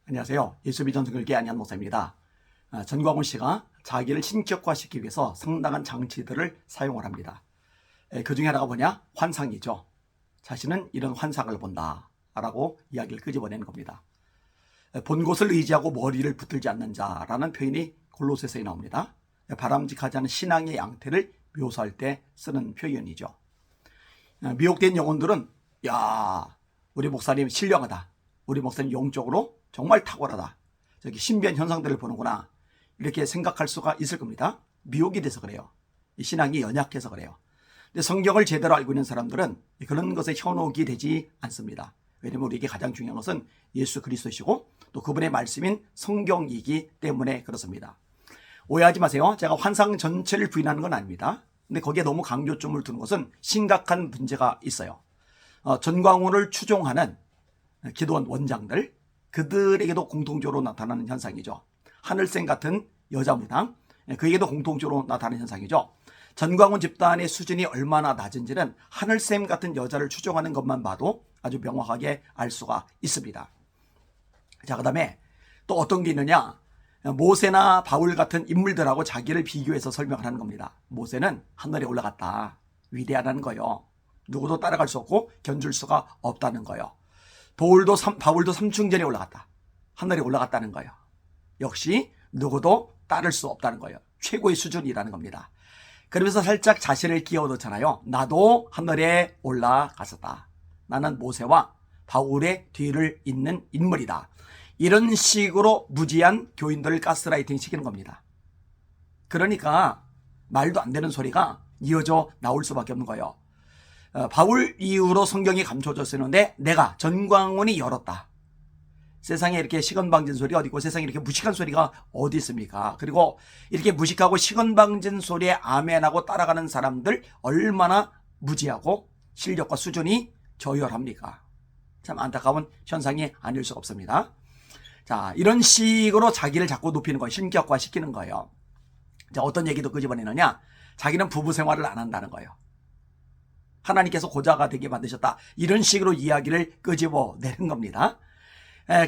안녕하세요. 예수비전 성결교회 안희한 목사입니다. 전광훈 씨가 자기를 신격화시키기 위해서 상당한 장치들을 사용을 합니다. 그 중에 하나가 뭐냐? 환상이죠. 자신은 이런 환상을 본다 라고 이야기를 끄집어내는 겁니다. 본 곳을 의지하고 머리를 붙들지 않는 자라는 표현이 골로새서에 나옵니다. 바람직하지 않은 신앙의 양태를 묘사할 때 쓰는 표현이죠. 미혹된 영혼들은 야, 우리 목사님 신령하다, 우리 목사님 영적으로 정말 탁월하다, 저기 신비한 현상들을 보는구나, 이렇게 생각할 수가 있을 겁니다. 미혹이 돼서 그래요. 이 신앙이 연약해서 그래요. 근데 성경을 제대로 알고 있는 사람들은 그런 것에 현혹이 되지 않습니다. 왜냐하면 우리에게 가장 중요한 것은 예수 그리스도시고 또 그분의 말씀인 성경이기 때문에 그렇습니다. 오해하지 마세요. 제가 환상 전체를 부인하는 건 아닙니다. 근데 거기에 너무 강조점을 두는 것은 심각한 문제가 있어요. 전광훈을 추종하는 기도원 원장들, 그들에게도 공통적으로 나타나는 현상이죠. 하늘샘 같은 여자 무당, 그에게도 공통적으로 나타나는 현상이죠. 전광훈 집단의 수준이 얼마나 낮은지는 하늘샘 같은 여자를 추종하는 것만 봐도 아주 명확하게 알 수가 있습니다. 자, 그 다음에 또 어떤 게 있느냐? 모세나 바울 같은 인물들하고 자기를 비교해서 설명을 하는 겁니다. 모세는 하늘에 올라갔다, 위대하다는 거예요. 누구도 따라갈 수 없고 견줄 수가 없다는 거예요. 바울도 삼층전에 올라갔다, 하늘에 올라갔다는 거예요. 역시 누구도 따를 수 없다는 거예요. 최고의 수준이라는 겁니다. 그러면서 살짝 자신을 끼워 넣잖아요. 나도 하늘에 올라갔었다, 나는 모세와 바울의 뒤를 잇는 인물이다. 이런 식으로 무지한 교인들을 가스라이팅 시키는 겁니다. 그러니까 말도 안 되는 소리가 이어져 나올 수밖에 없는 거예요. 바울 이후로 성경이 감춰졌었는데 내가 전광훈이 열었다. 세상에 이렇게 시건방진 소리 어디 있고, 세상에 이렇게 무식한 소리가 어디 있습니까? 그리고 이렇게 무식하고 시건방진 소리에 아멘하고 따라가는 사람들 얼마나 무지하고 실력과 수준이 저열합니까? 참 안타까운 현상이 아닐 수 없습니다. 자, 이런 식으로 자기를 자꾸 높이는 거예요. 신격화시키는 거예요. 자, 어떤 얘기도 끄집어내느냐? 자기는 부부 생활을 안 한다는 거예요. 하나님께서 고자가 되게 만드셨다, 이런 식으로 이야기를 끄집어내는 겁니다.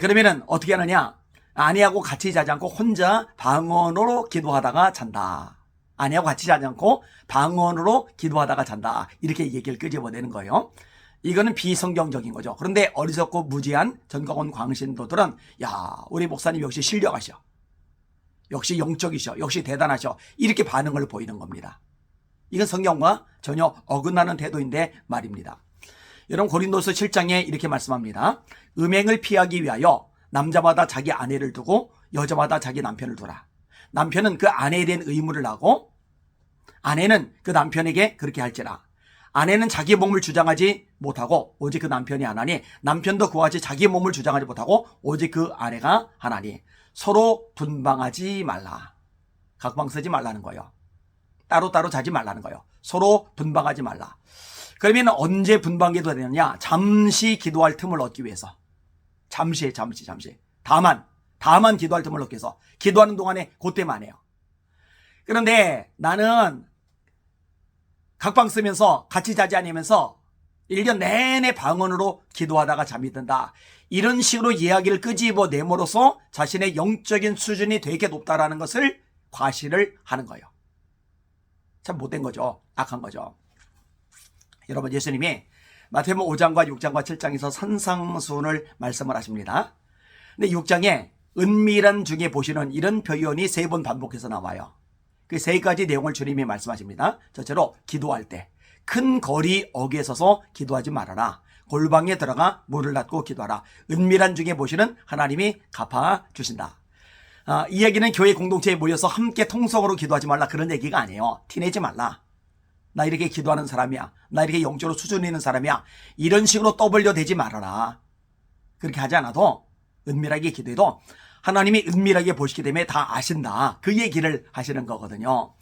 그러면은 어떻게 하느냐? 아내하고 같이 자지 않고 혼자 방언으로 기도하다가 잔다. 아내하고 같이 자지 않고 방언으로 기도하다가 잔다, 이렇게 얘기를 끄집어내는 거예요. 이거는 비성경적인 거죠. 그런데 어리석고 무지한 전광훈 광신도들은 야, 우리 목사님 역시 신령하셔, 역시 영적이셔, 역시 대단하셔, 이렇게 반응을 보이는 겁니다. 이건 성경과 전혀 어긋나는 태도인데 말입니다. 여러분, 고린도서 7장에 이렇게 말씀합니다. 음행을 피하기 위하여 남자마다 자기 아내를 두고 여자마다 자기 남편을 두라. 남편은 그 아내에 대한 의무를 하고 아내는 그 남편에게 그렇게 할지라. 아내는 자기 몸을 주장하지 못하고 오직 그 남편이 하나니, 남편도 그와 같이 자기 몸을 주장하지 못하고 오직 그 아내가 하나니, 서로 분방하지 말라. 각방 쓰지 말라는 거예요. 따로따로 자지 말라는 거예요. 서로 분방하지 말라. 그러면 언제 분방기도 되느냐? 잠시 기도할 틈을 얻기 위해서. 잠시. 다만 기도할 틈을 얻기 위해서. 기도하는 동안에 그때만 해요. 그런데 나는 각방 쓰면서 같이 자지 않으면서 1년 내내 방언으로 기도하다가 잠이 든다, 이런 식으로 이야기를 끄집어내므로써 자신의 영적인 수준이 되게 높다라는 것을 과시를 하는 거예요. 참 못된 거죠. 악한 거죠. 여러분, 예수님이 마태복음 5장과 6장과 7장에서 산상수훈을 말씀을 하십니다. 근데 6장에 은밀한 중에 보시는 이런 표현이 3번 반복해서 나와요. 그 3가지 내용을 주님이 말씀하십니다. 첫째로 기도할 때 큰 거리 어귀에 서서 기도하지 말아라. 골방에 들어가 문을 닫고 기도하라. 은밀한 중에 보시는 하나님이 갚아주신다. 이 얘기는 교회 공동체에 모여서 함께 통성으로 기도하지 말라, 그런 얘기가 아니에요. 티내지 말라. 나 이렇게 기도하는 사람이야, 나 이렇게 영적으로 수준 있는 사람이야, 이런 식으로 떠벌려대지 말아라. 그렇게 하지 않아도, 은밀하게 기도해도 하나님이 은밀하게 보시기 때문에 다 아신다, 그 얘기를 하시는 거거든요.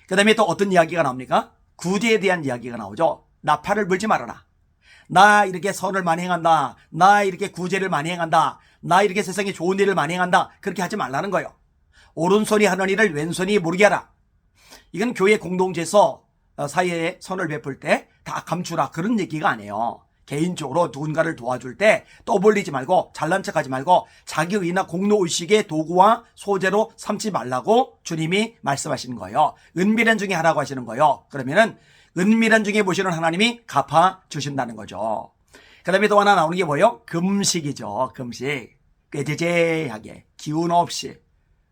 그 다음에 또 어떤 이야기가 나옵니까? 구제에 대한 이야기가 나오죠. 나팔을 불지 말아라. 나 이렇게 선을 많이 행한다, 나 이렇게 구제를 많이 행한다, 나 이렇게 세상에 좋은 일을 많이 행한다, 그렇게 하지 말라는 거예요. 오른손이 하는 일을 왼손이 모르게 하라. 이건 교회 공동체에서 사회에 선을 베풀 때 다 감추라, 그런 얘기가 아니에요. 개인적으로 누군가를 도와줄 때 떠벌리지 말고 잘난 척하지 말고 자기 의나 공로의식의 도구와 소재로 삼지 말라고 주님이 말씀하시는 거예요. 은밀한 중에 하라고 하시는 거예요. 그러면은 은밀한 중에 보시는 하나님이 갚아 주신다는 거죠. 그 다음에 또 하나 나오는 게 뭐예요? 금식이죠. 금식. 꾀죄죄하게 기운 없이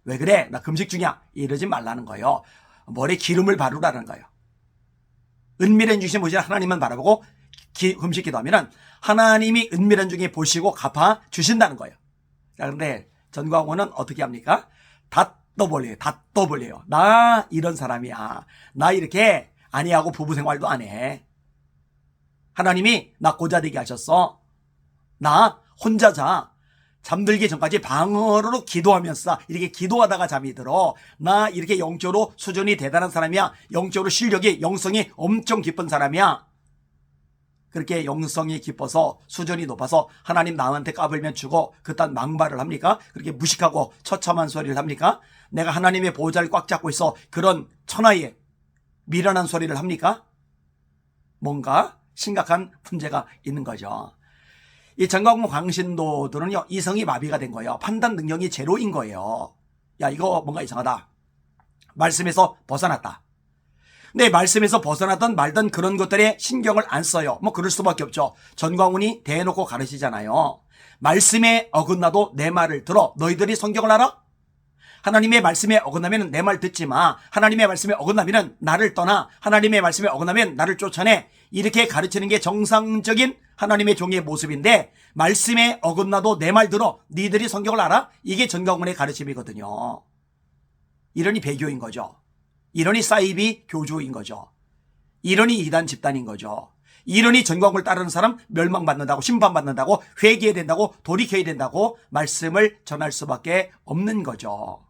왜 그래? 나 금식 중이야. 이러지 말라는 거예요. 머리에 기름을 바르라는 거예요. 은밀한 중에 보시는 하나님만 바라보고 금식 기도하면 하나님이 은밀한 중에 보시고 갚아 주신다는 거예요. 그런데 전광훈은 어떻게 합니까? 다 떠벌려요. 나 이런 사람이야. 나 이렇게 아니하고 부부 생활도 안 해. 하나님이 나 고자되게 하셨어. 나 혼자 자. 잠들기 전까지 방으로 기도하면서 이렇게 기도하다가 잠이 들어. 나 이렇게 영적으로 수준이 대단한 사람이야. 영적으로 실력이 영성이 엄청 깊은 사람이야. 그렇게 영성이 깊어서 수준이 높아서 하나님 나한테 까불면 주고 그딴 망발을 합니까? 그렇게 무식하고 처참한 소리를 합니까? 내가 하나님의 보호자를 꽉 잡고 있어 그런 천하의 미련한 소리를 합니까? 뭔가 심각한 문제가 있는 거죠. 이 전광훈 광신도들은요, 이성이 마비가 된 거예요. 판단 능력이 제로인 거예요. 야, 이거 뭔가 이상하다. 말씀에서 벗어났다. 근데 말씀에서 벗어나던 말던 그런 것들에 신경을 안 써요. 뭐 그럴 수밖에 없죠. 전광훈이 대놓고 가르치잖아요. 말씀에 어긋나도 내 말을 들어. 너희들이 성경을 알아? 하나님의 말씀에 어긋나면 내 말 듣지 마. 하나님의 말씀에 어긋나면 나를 떠나. 하나님의 말씀에 어긋나면 나를 쫓아내. 이렇게 가르치는 게 정상적인 하나님의 종의 모습인데 말씀에 어긋나도 내 말 들어. 니들이 성경을 알아? 이게 전광훈의 가르침이거든요. 이러니 배교인 거죠. 이러니 사이비 교주인 거죠. 이러니 이단 집단인 거죠. 이러니 전광훈을 따르는 사람 멸망받는다고 심판받는다고 회개해야 된다고 돌이켜야 된다고 말씀을 전할 수밖에 없는 거죠.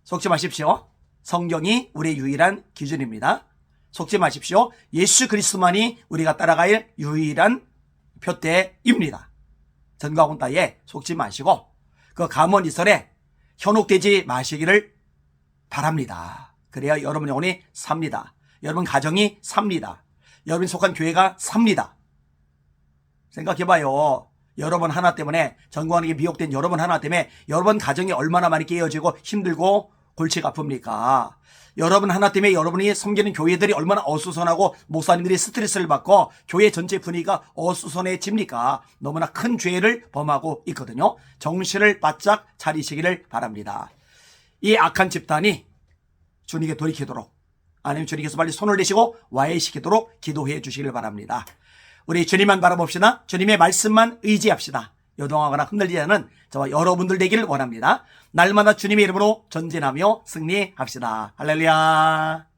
속지 마십시오. 성경이 우리의 유일한 기준입니다. 속지 마십시오. 예수 그리스도만이 우리가 따라갈 유일한 표대입니다. 전광훈 따위에 속지 마시고 그 감언이설에 현혹되지 마시기를 바랍니다. 그래야 여러분 영혼이 삽니다. 여러분 가정이 삽니다. 여러분이 속한 교회가 삽니다. 생각해봐요. 여러분 하나 때문에 전광훈에게 미혹된 여러분 하나 때문에 여러분 가정이 얼마나 많이 깨어지고 힘들고 골치가 아픕니까? 여러분 하나 때문에 여러분이 섬기는 교회들이 얼마나 어수선하고 목사님들이 스트레스를 받고 교회 전체 분위기가 어수선해집니까? 너무나 큰 죄를 범하고 있거든요. 정신을 바짝 차리시기를 바랍니다. 이 악한 집단이 주님께 돌이키도록 아니면 주님께서 빨리 손을 내시고 와해시키도록 기도해 주시기를 바랍니다. 우리 주님만 바라봅시다. 주님의 말씀만 의지합시다. 요동하거나 흔들리지 않는 저와 여러분들 되기를 원합니다. 날마다 주님의 이름으로 전진하며 승리합시다. 할렐루야.